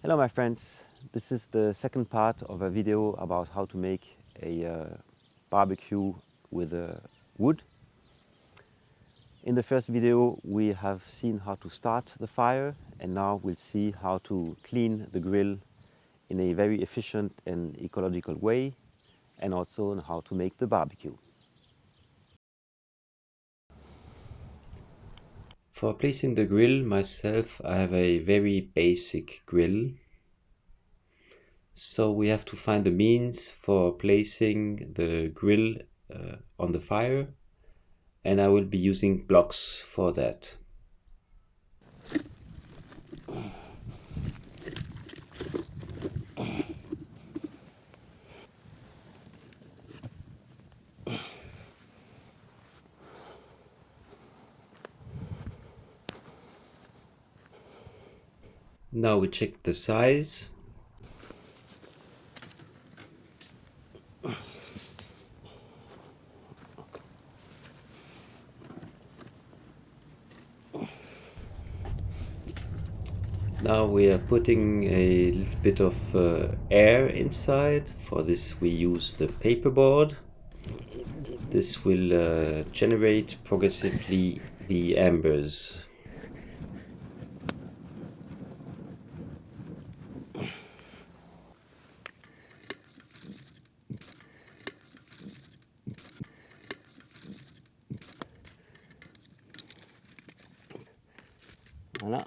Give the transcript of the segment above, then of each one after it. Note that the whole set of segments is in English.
Hello my friends, this is the second part of a video about how to make a barbecue with wood. In the first video we have seen how to start the fire, and now we'll see how to clean the grill in a very efficient and ecological way, and also on how to make the barbecue. For placing the grill myself, I have a very basic grill. So we have to find the means for placing the grill on the fire, and I will be using blocks for that. Now we check the size. Now we are putting a little bit of air inside. For this we use the paperboard. This will generate progressively the embers. Voilà.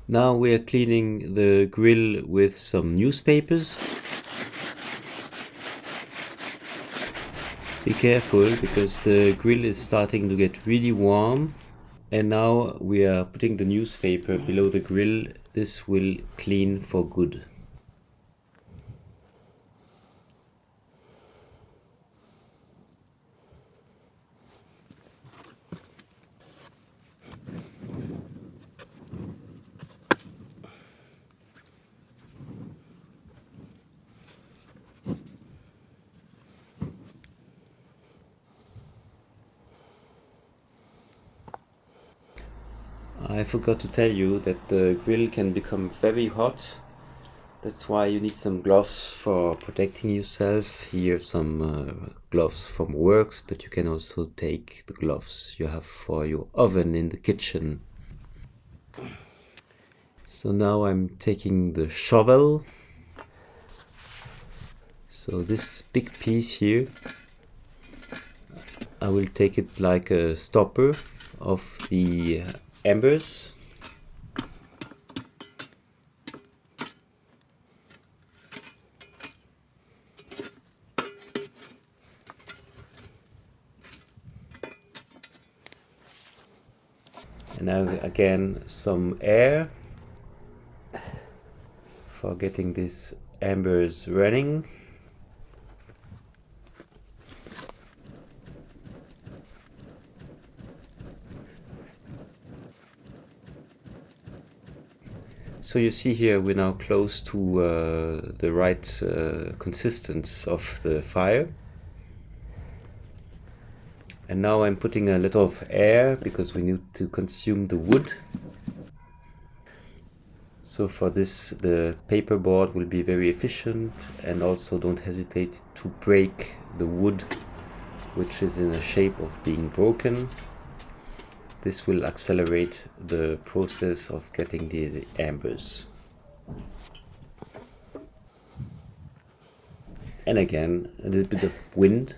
Now we are cleaning the grill with some newspapers. Be careful because the grill is starting to get really warm. And now we are putting the newspaper below the grill. This will clean for good. I forgot to tell you that the grill can become very hot. That's why you need some gloves for protecting yourself. Here some gloves from works, but you can also take the gloves you have for your oven in the kitchen. So now I'm taking the shovel. So this big piece here, I will take it like a stopper of the embers. And now again some air for getting these embers running. So you see here we're now close to the right consistence of the fire. And now I'm putting a little of air because we need to consume the wood. So for this the paperboard will be very efficient, and also don't hesitate to break the wood which is in a shape of being broken. This will accelerate the process of getting the embers. And again, a little bit of wind.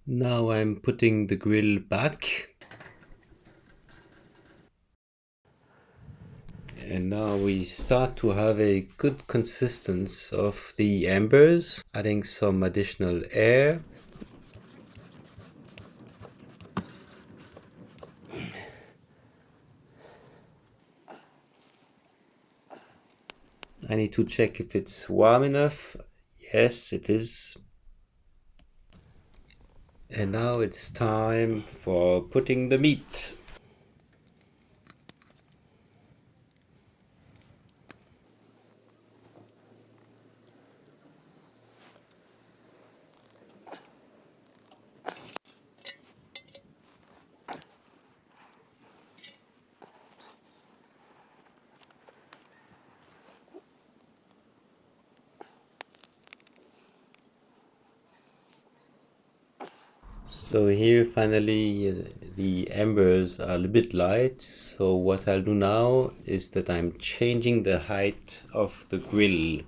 Now I'm putting the grill back. And now we start to have a good consistency of the embers, adding some additional air. I need to check if it's warm enough. Yes, it is. And now it's time for putting the meat. So here finally the embers are a little bit light. So what I'll do now is that I'm changing the height of the grill.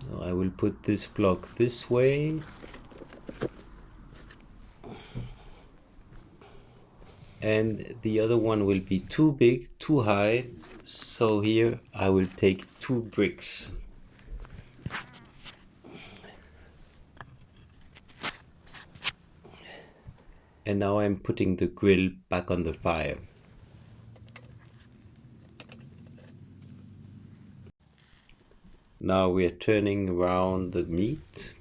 So I will put this block this way. And the other one will be too big, too high. So here I will take 2 bricks. And now I'm putting the grill back on the fire. Now we are turning around the meat.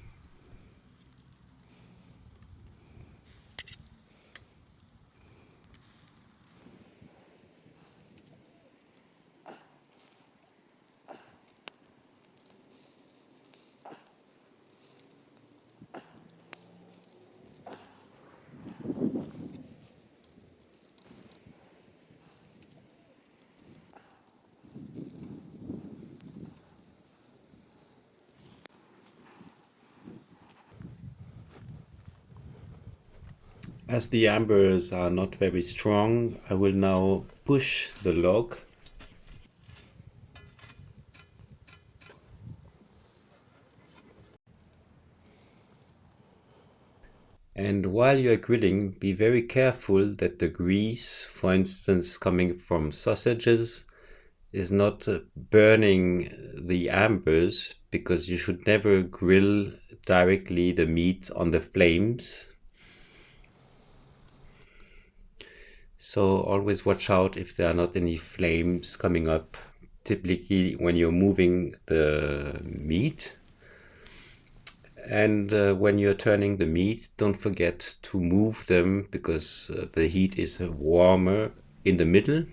As the embers are not very strong, I will now push the log. And while you are grilling, be very careful that the grease, for instance coming from sausages, is not burning the embers, because you should never grill directly the meat on the flames. So always watch out if there are not any flames coming up, typically when you're moving the meat. And when you're turning the meat, don't forget to move them, because the heat is warmer in the middle.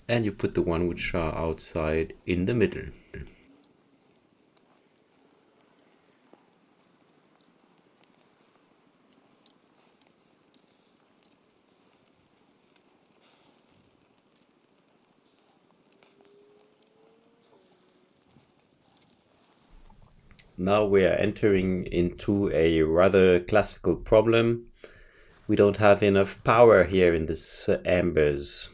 And you put the one which are outside in the middle. Now we are entering into a rather classical problem. We don't have enough power here in this embers.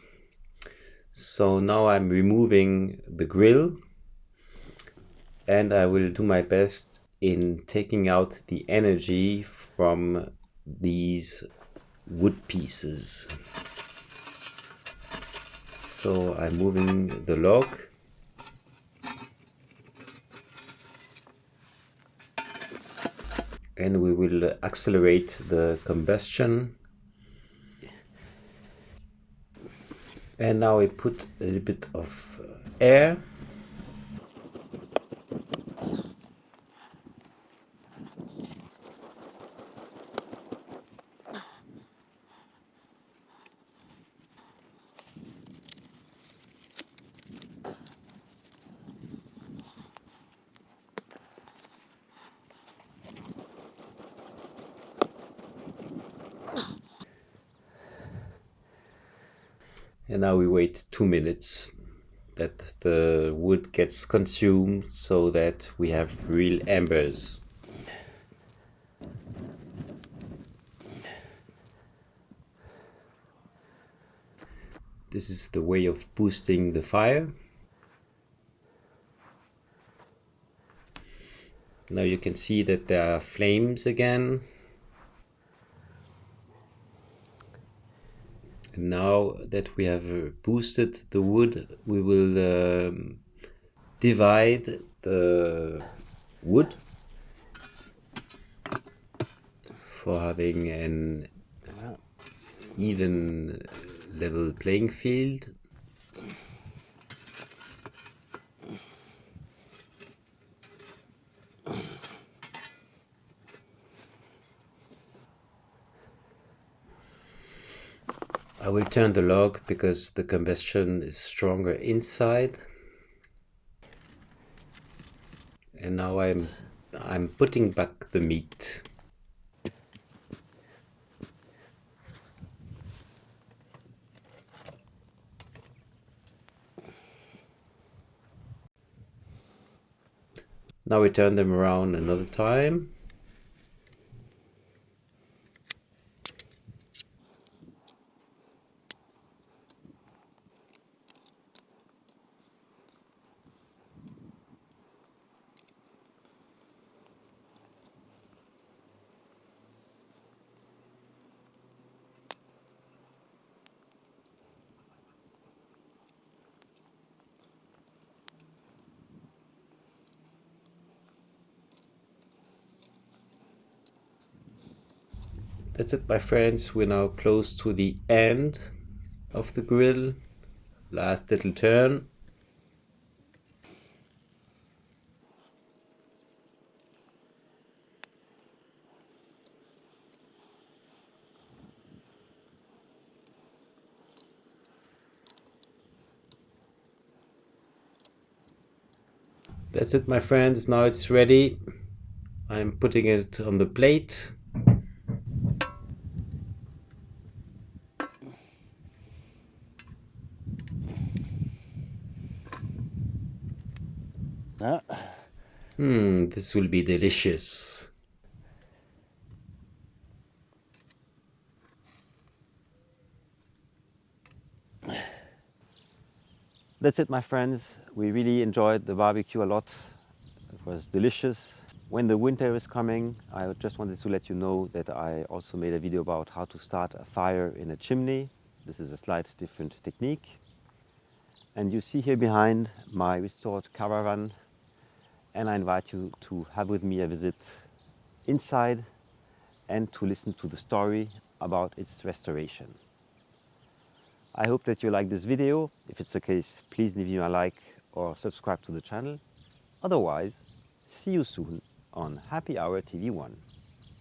So now I'm removing the grill, and I will do my best in taking out the energy from these wood pieces. So I'm moving the log. And we will accelerate the combustion. And now we put a little bit of air. And now we wait 2 minutes that the wood gets consumed, so that we have real embers. This is the way of boosting the fire. Now you can see that there are flames again. And now that we have boosted the wood, we will divide the wood for having an even level playing field. I will turn the log because the combustion is stronger inside. And now I'm putting back the meat. Now we turn them around another time. That's it, my friends. We're now close to the end of the grill. Last little turn. That's it, my friends. Now it's ready. I'm putting it on the plate. This will be delicious. That's it, my friends. We really enjoyed the barbecue a lot. It was delicious. When the winter is coming, I just wanted to let you know that I also made a video about how to start a fire in a chimney. This is a slight different technique. And you see here behind my restored caravan, and I invite you to have with me a visit inside and to listen to the story about its restoration. I hope that you like this video. If it's the case, please leave me a like or subscribe to the channel. Otherwise, see you soon on Happy Hour TV 1.